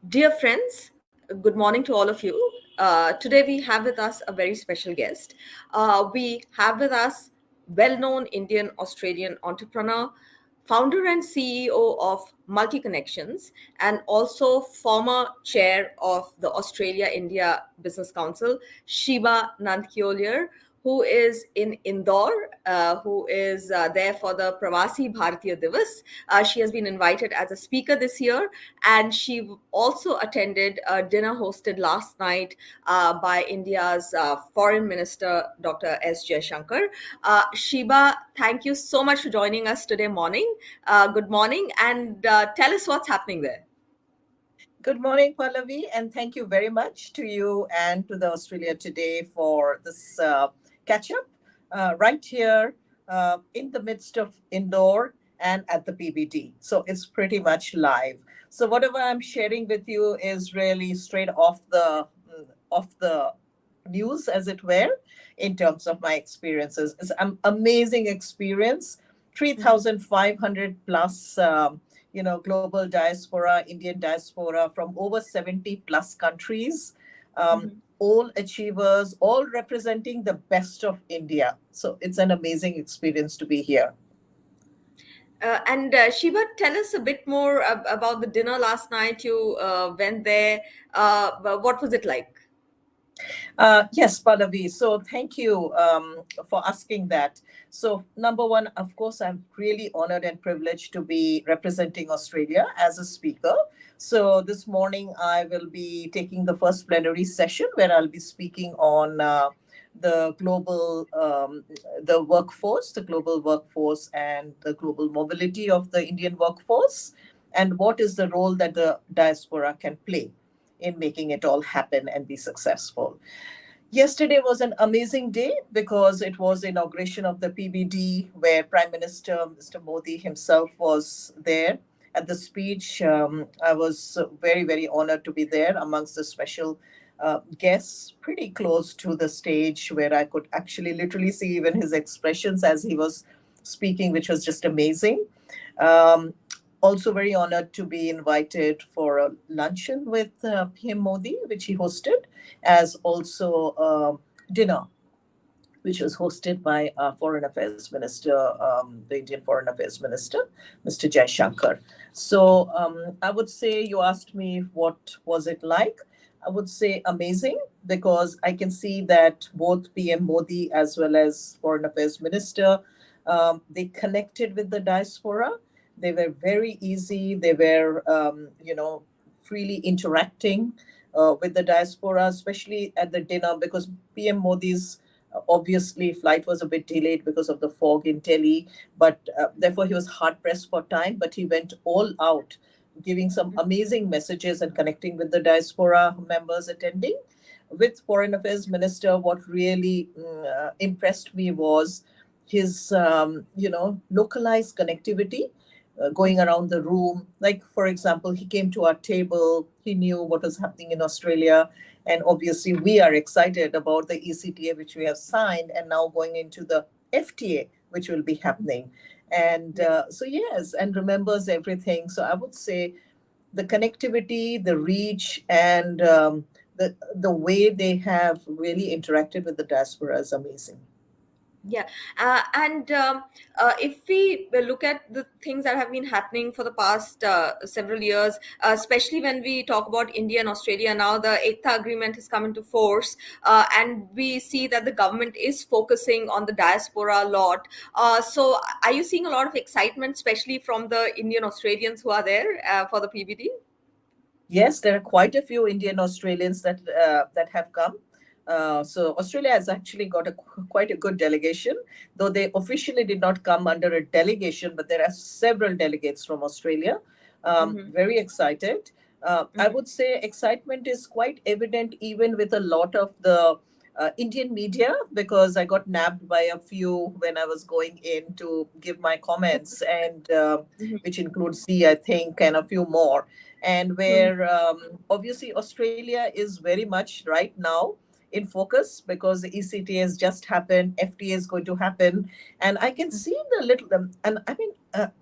Dear friends, good morning to all of you. Today we have with us a very special guest. We have with us well-known Indian Australian entrepreneur, founder and CEO of MultiConnexions, and also former chair of the Australia India Business Council, Sheba Nandkeolyar, who is in Indore, who is there for the Pravasi Bharatiya Divas. She has been invited as a speaker this year, and she also attended a dinner hosted last night by India's Foreign Minister, Dr. S. Jaishankar. Sheba, thank you so much for joining us today morning. Good morning, and tell us what's happening there. Good morning, Pallavi, and thank you very much to you and to the Australia Today for this catch up right here in the midst of Indore and at the PBD. So it's pretty much live. So whatever I'm sharing with you is really straight off the news, as it were, in terms of my experiences. It's an amazing experience. 3,500 plus global diaspora, Indian diaspora from over 70 plus countries, all achievers, all representing the best of India. So it's an amazing experience to be here. And Sheba, tell us a bit more about the dinner last night. You went there. What was it like? Yes, Pallavi. So thank you for asking that. So number one, of course, I'm really honored and privileged to be representing Australia as a speaker. So this morning, I will be taking the first plenary session where I'll be speaking on the global workforce and the global mobility of the Indian workforce, and what is the role that the diaspora can play in making it all happen and be successful. Yesterday was an amazing day because it was inauguration of the PBD, where Prime Minister Mr. Modi himself was there at the speech. I was very, very honored to be there amongst the special guests, pretty close to the stage, where I could actually literally see even his expressions as he was speaking, which was just amazing. Um, Also very honored to be invited for a luncheon with PM Modi, which he hosted, as also dinner, which was hosted by Foreign Affairs Minister, the Indian Foreign Affairs Minister, Mr. Jaishankar. So I would say, you asked me what was it like. I would say amazing, because I can see that both PM Modi as well as Foreign Affairs Minister, they connected with the diaspora. They were very easy. They were, freely interacting with the diaspora, especially at the dinner, because PM Modi's obviously flight was a bit delayed because of the fog in Delhi, but therefore he was hard pressed for time. But he went all out, giving some amazing messages and connecting with the diaspora members attending. With Foreign Affairs Minister, what really impressed me was his, localized connectivity, going around the room. Like, for example, he came to our table, he knew what was happening in Australia. And obviously, we are excited about the ECTA, which we have signed, and now going into the FTA, which will be happening. And so, yes, and remembers everything. So I would say the connectivity, the reach, and the way they have really interacted with the diaspora is amazing. Yeah, and if we look at the things that have been happening for the past several years, especially when we talk about India and Australia now, the Ekta Agreement has come into force, and we see that the government is focusing on the diaspora a lot. So, are you seeing a lot of excitement, especially from the Indian Australians who are there for the PBD? Yes, there are quite a few Indian Australians that have come. So Australia has actually got quite a good delegation, though they officially did not come under a delegation, but there are several delegates from Australia. Very excited. I would say excitement is quite evident even with a lot of the Indian media, because I got nabbed by a few when I was going in to give my comments, and which includes C, I think, and a few more. And where obviously Australia is very much right now in focus, because the ECT has just happened, FTA is going to happen, and I can see the little. And I mean,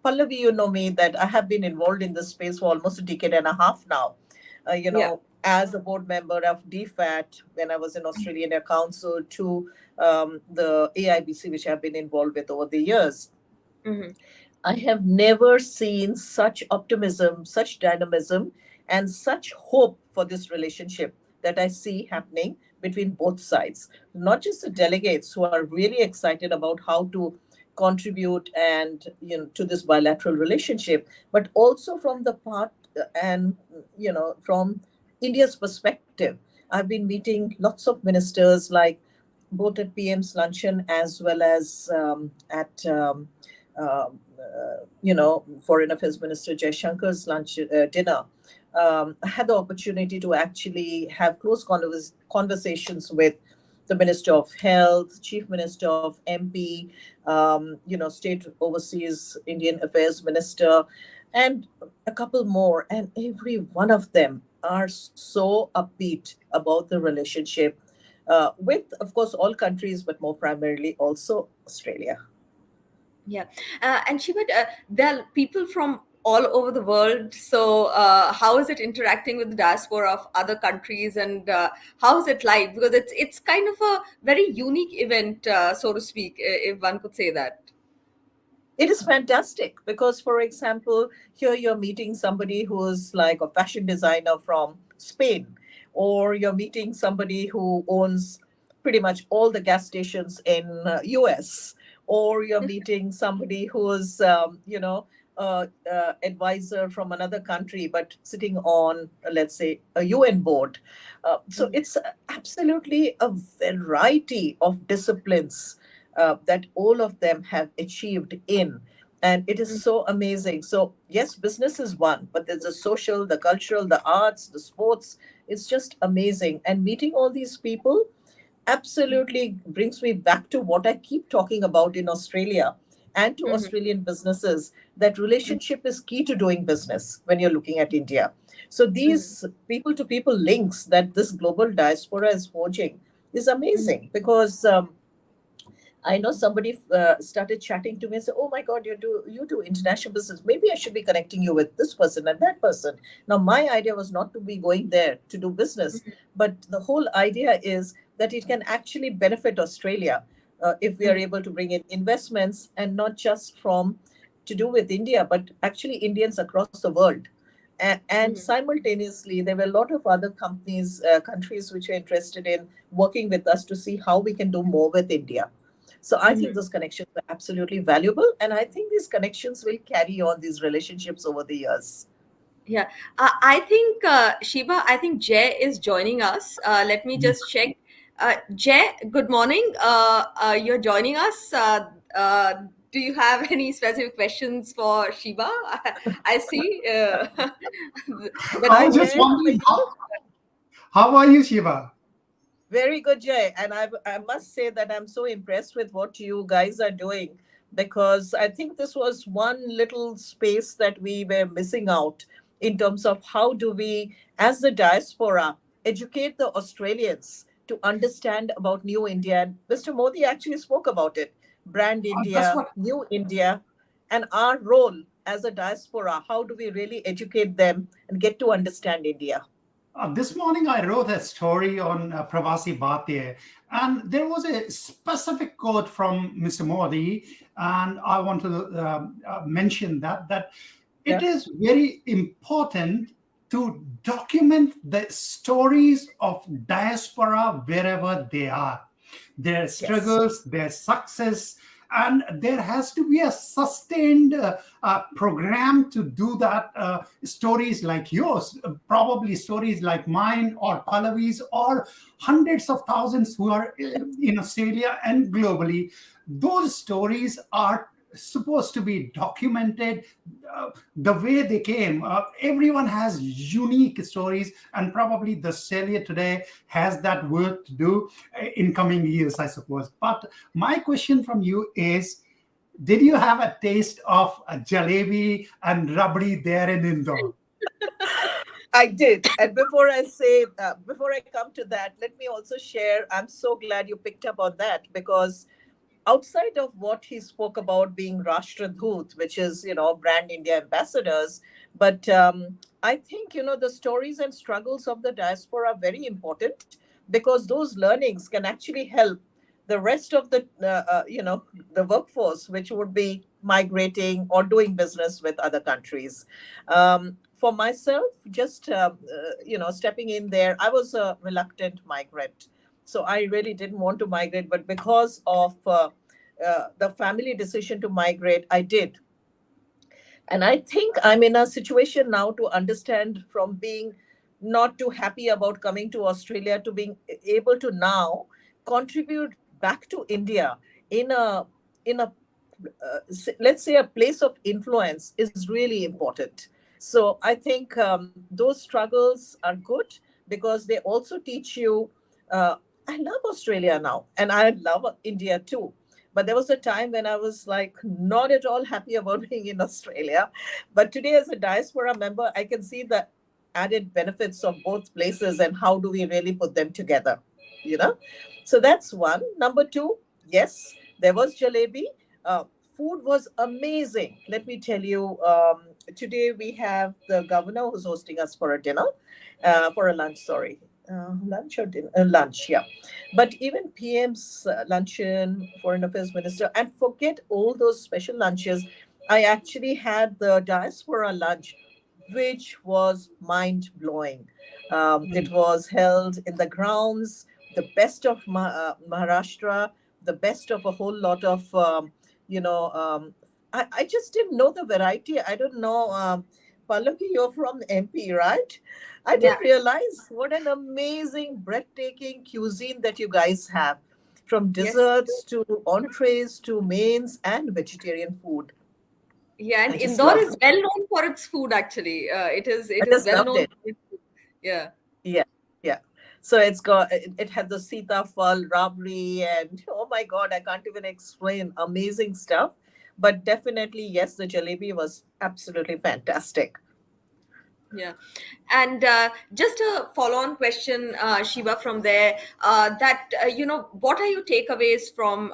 Pallavi, you know me that I have been involved in this space for almost a decade and a half now. Yeah. as a board member of DFAT when I was in Australian Air Council to the AIBC, which I've been involved with over the years. Mm-hmm. I have never seen such optimism, such dynamism, and such hope for this relationship that I see happening between both sides. Not just the delegates who are really excited about how to contribute and to this bilateral relationship, but also from the part and from India's perspective. I've been meeting lots of ministers, like both at PM's luncheon as well as at Foreign Affairs Minister Jaishankar's lunch dinner. I had the opportunity to actually have close conversations with the Minister of Health, Chief Minister of MP, State Overseas Indian Affairs Minister, and a couple more. And every one of them are so upbeat about the relationship with, of course, all countries, but more primarily also Australia. Yeah, and Shiva, there are people from all over the world. So, how is it interacting with the diaspora of other countries, and how is it like? Because it's kind of a very unique event, so to speak, if one could say that. It is fantastic because, for example, here you're meeting somebody who's like a fashion designer from Spain, or you're meeting somebody who owns pretty much all the gas stations in US, or you're meeting somebody who's advisor from another country but sitting on, let's say, a UN board. So Mhm, it's absolutely a variety of disciplines that all of them have achieved in. And it is mhm, so amazing. So, yes, business is one, but there's the social, the cultural, the arts, the sports. It's just amazing. And meeting all these people absolutely brings me back to what I keep talking about in Australia and to mhm, Australian businesses, that relationship is key to doing business when you're looking at India. So, mhm, these people to people links that this global diaspora is forging is mhm, amazing because. I know somebody started chatting to me and said, "Oh my God, you do international business. Maybe I should be connecting you with this person and that person." Now, my idea was not to be going there to do business, but the whole idea is that it can actually benefit Australia if we are mhm, able to bring in investments, and not just from to do with India, but actually Indians across the world. And mhm, simultaneously, there were a lot of other companies, countries which are interested in working with us to see how we can do more with India. So I think mhm. those connections are absolutely valuable, and I think these connections will carry on these relationships over the years. Yeah, I think Shiva. I think Jay is joining us. Let me just check. Jay, good morning. You're joining us. Do you have any specific questions for Shiva? I see. I But Hi, was just Jay. How are wondering you? how are you, Shiva? Very good, Jay. And I must say that I'm so impressed with what you guys are doing, because I think this was one little space that we were missing out in terms of how do we, as the diaspora, educate the Australians to understand about New India. And Mr. Modi actually spoke about it: brand That's India, what New India, and our role as a diaspora. How do we really educate them and get to understand India? this morning I wrote a story on Pravasi Bharatiya, and there was a specific quote from Mr. Modi, and I want to mention that it Yeah. is very important to document the stories of diaspora wherever they are, their Yes. struggles, their success, and there has to be a sustained program to do that. Stories like yours, probably stories like mine or Pallavi's, or hundreds of thousands who are in Australia and globally, those stories are supposed to be documented the way they came. Everyone has unique stories, and probably the Australia today has that work to do in coming years, I suppose. But my question from you is, did you have a taste of a jalebi and rabdi there in Indore? I did. And before I come to that, let me also share. I'm so glad you picked up on that, because outside of what he spoke about being Rashtradhoot, which is, brand India ambassadors, but I think, the stories and struggles of the diaspora are very important, because those learnings can actually help the rest of the workforce, which would be migrating or doing business with other countries. For myself, just, stepping in there, I was a reluctant migrant. So I really didn't want to migrate, but because of the family decision to migrate, I did. And I think I'm in a situation now to understand, from being not too happy about coming to Australia to being able to now contribute back to India in a let's say a place of influence, is really important. So I think those struggles are good, because they also teach you. I love Australia now, and I love India too. But there was a time when I was like not at all happy about being in Australia. But today, as a diaspora member, I can see the added benefits of both places, and how do we really put them together, you know? So that's one. Number two, yes, there was jalebi. Uh, Food was amazing. Let me tell you, today we have the governor who's hosting us for a dinner, for a lunch, sorry. Lunch or dinner? Lunch, yeah. But even PM's luncheon, Foreign Affairs Minister, and forget all those special lunches. I actually had the diaspora lunch, which was mind blowing. It was held in the grounds, the best of Maharashtra, the best of a whole lot of, you know, um, I just didn't know the variety. I don't know. Pallavi, you're from MP, right? I Yeah. didn't realize what an amazing, breathtaking cuisine that you guys have, from Yes. desserts to entrees to mains and vegetarian food. Yeah, and I just Indore loved is it. well known for its food. Actually, I it is just well loved known it. for its food. Yeah. Yeah, yeah. So it had the Sitafal, Rabri, and oh my God, I can't even explain. Amazing stuff. But definitely, yes, the jalebi was absolutely fantastic. Yeah, and just a follow-on question, Shiva, from there. That what are your takeaways from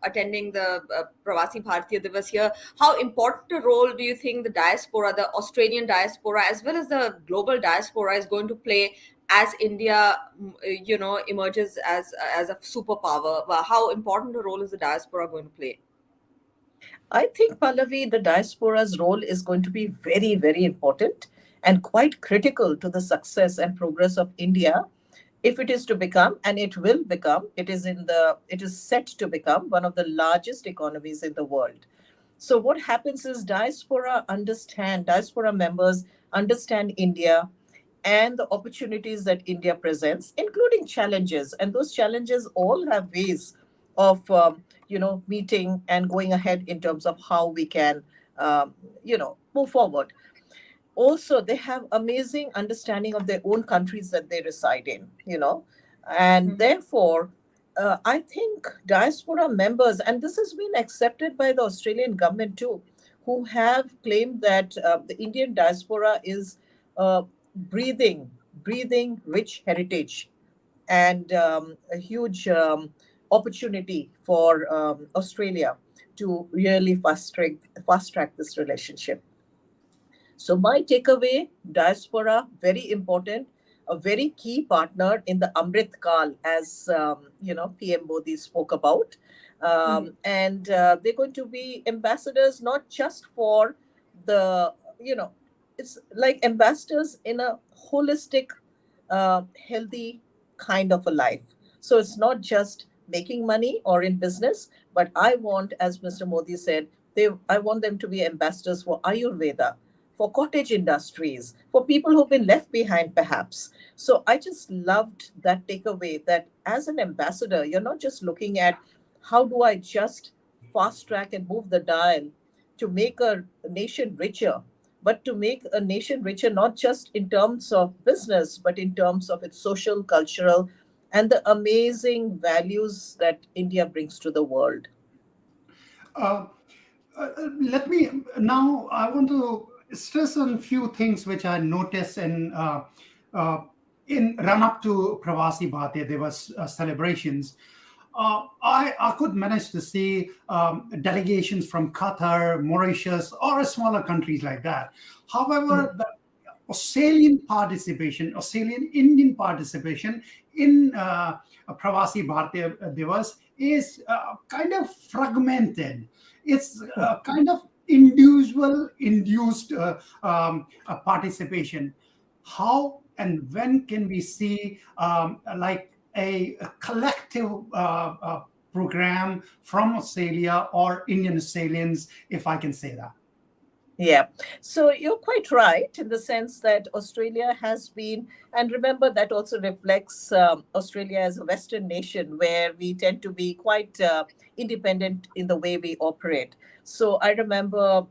attending the Pravasi Bharatiya Divas here? How important a role do you think the diaspora, the Australian diaspora, as well as the global diaspora, is going to play as India, emerges as a superpower? How important a role is the diaspora going to play? I think, Pallavi, the diaspora's role is going to be very, very important and quite critical to the success and progress of India, if it is to become, and it will become, it is set to become one of the largest economies in the world. So what happens is, diaspora members understand India and the opportunities that India presents, including challenges. And those challenges all have ways of, meeting and going ahead in terms of how we can, move forward. Also, they have amazing understanding of their own countries that they reside in. And Mhm. therefore, I think diaspora members, and this has been accepted by the Australian government too, who have claimed that the Indian diaspora is uh, breathing breathing rich heritage, and a huge opportunity for Australia to really fast track this relationship. So my takeaway, diaspora, very important, a very key partner in the Amrit Kaal, as PM Modi spoke about, Mhm. and they're going to be ambassadors, not just for the you know, it's like ambassadors in a holistic, healthy kind of a life. So it's not just making money or in business, but I want, as Mr. Modi said, I want them to be ambassadors for Ayurveda, for cottage industries, for people who've been left behind, perhaps. So I just loved that takeaway, that as an ambassador, you're not just looking at how do I just fast track and move the dial to make a nation richer, but to make a nation richer not just in terms of business, but in terms of its social, cultural, and the amazing values that India brings to the world. Uh, Let me now. I want to stress on few things which I noticed uh, in run up to Pravasi Bharatiya Divas celebrations. I could manage to see delegations from Qatar, Mauritius, or smaller countries like that. Mhm. However, the Australian Indian participation in Pravasi Bharatiya Divas is kind of fragmented. It's kind of individual induced participation. How and when can we see like a collective program from Australia or Indian Australians, if I can say that? Yeah, so you're quite right in the sense that Australia has been, and remember that also reflects Australia as a Western nation where we tend to be quite independent in the way we operate. So I remember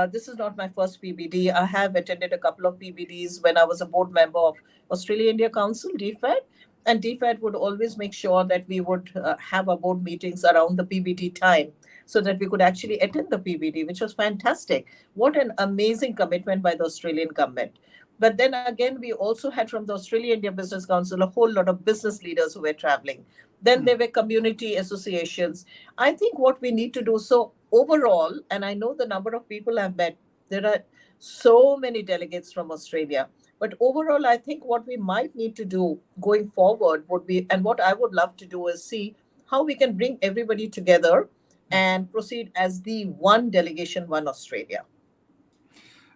this is not my first PBD. I have attended a couple of PBDs when I was a board member of Australia India Council, DFAD. And DFAD would always make sure that we would have our board meetings around the PBD time so that we could actually attend the PBD, which was fantastic. What an amazing commitment by the Australian government. But then again, we also had from the Australia India Business Council a whole lot of business leaders who were traveling. Then there were community associations. I think what we need to do, so overall, and I know the number of people I've met, there are so many delegates from Australia. But overall, I think what we might need to do going forward would be, and what I would love to do is see how we can bring everybody together and proceed as the one delegation, one Australia.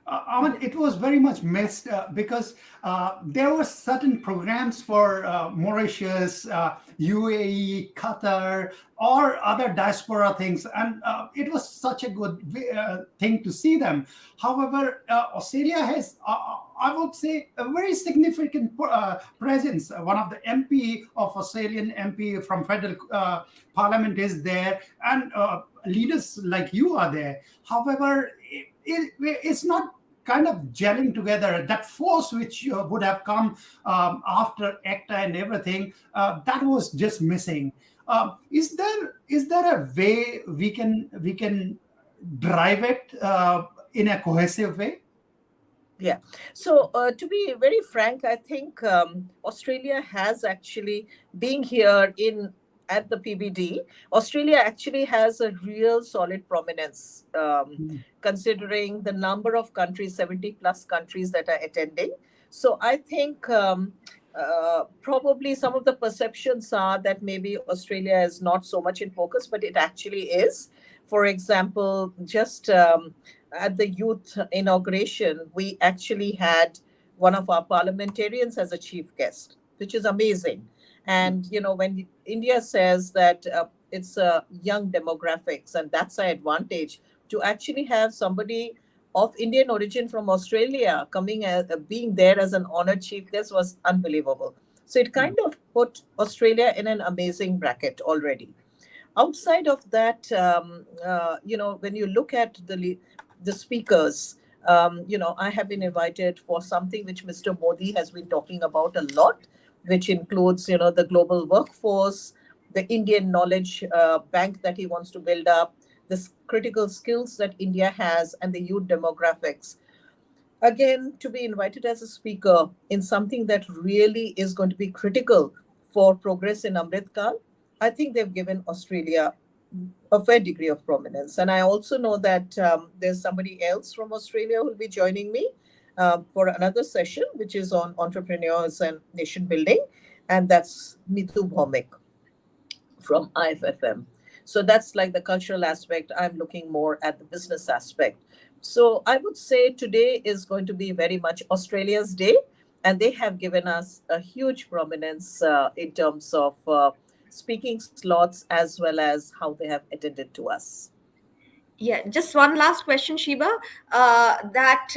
Aman, it was very much missed because there were certain programs for Mauritius, UAE, Qatar, or other diaspora things, and it was such a good thing to see them. However, Australia has, I would say, a very significant presence. One of the MP of Australian MP from federal parliament is there, and leaders like you are there. However, it's not kind of gelling together. That force which would have come after ACTA and everything, that was just missing. Is there a way we can drive it in a cohesive way? Yeah. So to be very frank, I think Australia has actually, being here in at the PBD, Australia actually has a real solid prominence, considering the number of countries, 70 plus countries that are attending. So I think probably some of the perceptions are that maybe Australia is not so much in focus, but it actually is. For example, just at the youth inauguration, we actually had one of our parliamentarians as a chief guest, which is amazing. And you know, when India says that it's a young demographics, and that's an advantage to actually have somebody of Indian origin from Australia coming as being there as an honored chief guest was unbelievable. So it kind of put Australia in an amazing bracket already. Outside of that, you know, when you look at the speakers, you know, I have been invited for something which Mr. Modi has been talking about a lot, which includes, you know, the global workforce, the Indian knowledge bank that he wants to build up, the critical skills that India has, and the youth demographics. Again, to be invited as a speaker in something that really is going to be critical for progress in Amrit Kaal, I think they've given Australia a fair degree of prominence. And I also know that there's somebody else from Australia who will be joining me for another session, which is on entrepreneurs and nation building. And that's Mitu Bhomik from IFFM. So that's like the cultural aspect. I'm looking more at the business aspect. So I would say today is going to be very much Australia's day, and they have given us a huge prominence in terms of speaking slots as well as how they have attended to us. Yeah, just one last question, Sheba. That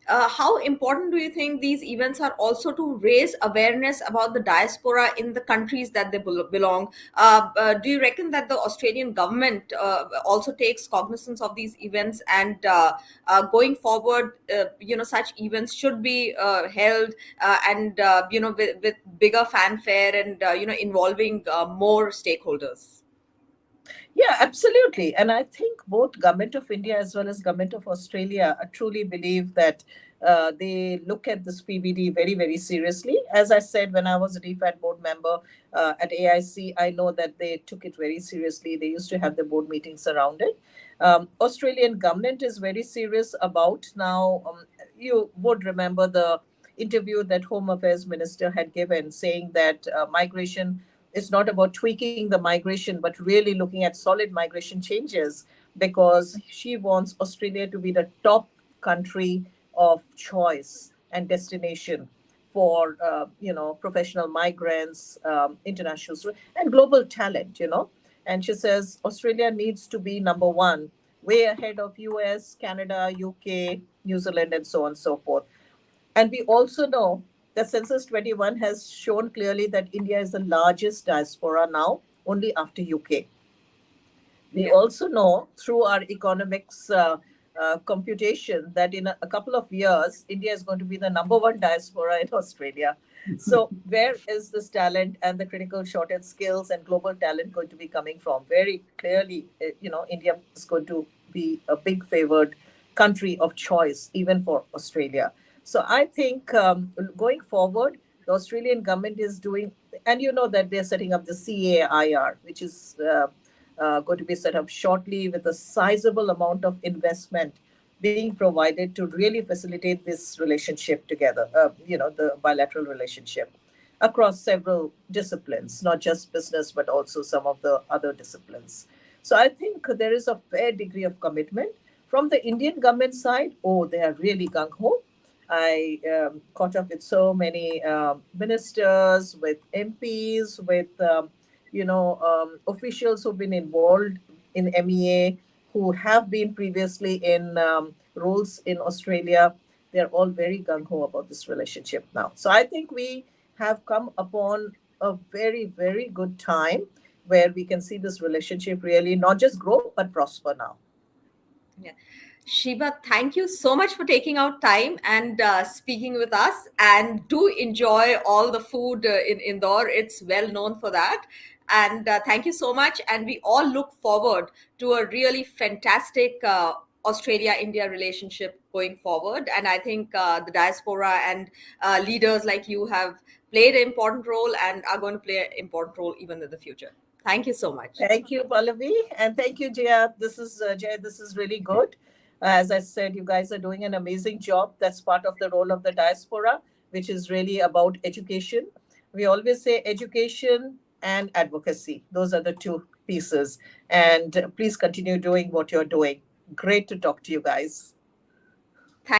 How important do you think these events are also to raise awareness about the diaspora in the countries that they belong? Do you reckon that the Australian government also takes cognizance of these events, and going forward, such events should be held, and with bigger fanfare, and involving more stakeholders? Yeah, absolutely. And I think both Government of India as well as Government of Australia truly believe that they look at this PBD very, very seriously. As I said, when I was a DFAT board member at AIC, I know that they took it very seriously. They used to have the board meetings around it. Australian government is very serious about now. You would remember the interview that Home Affairs Minister had given, saying that migration is not about tweaking the migration, but really looking at solid migration changes, because she wants Australia to be the top country of choice and destination for professional migrants, internationals, and global talent. And she says Australia needs to be number one, way ahead of US, Canada, UK, New Zealand, and so on and so forth. And we also know that Census 21 has shown clearly that India is the largest diaspora now, only after UK. We Yeah. also know through our economics computation that in a couple of years, India is going to be the number one diaspora in Australia. So, where is this talent and the critical shortage skills and global talent going to be coming from? Very clearly, India is going to be a big favored country of choice, even for Australia. So, I think going forward, the Australian government is doing, and you know that they're setting up the CAIR, which is going to be set up shortly, with a sizable amount of investment being provided to really facilitate this relationship together, the bilateral relationship across several disciplines, not just business, but also some of the other disciplines. So I think there is a fair degree of commitment. From the Indian government side, oh, they are really gung ho. I caught up with so many ministers, with MPs, with officials who've been involved in MEA, who have been previously in roles in Australia. They're all very gung ho about this relationship now. So I think we have come upon a very, very good time where we can see this relationship really not just grow but prosper now. Yeah. Sheba, thank you so much for taking out time and speaking with us. And do enjoy all the food in Indore. It's well known for that. And thank you so much. And we all look forward to a really fantastic Australia India relationship going forward. And I think the diaspora and leaders like you have played an important role and are going to play an important role even in the future. Thank you so much. Thank you, Pallavi, and thank you, Jaya. This is Jaya. This is really good. As I said, you guys are doing an amazing job. That's part of the role of the diaspora, which is really about education. We always say education and advocacy. Those are the two pieces. And please continue doing what you're doing. Great to talk to you guys.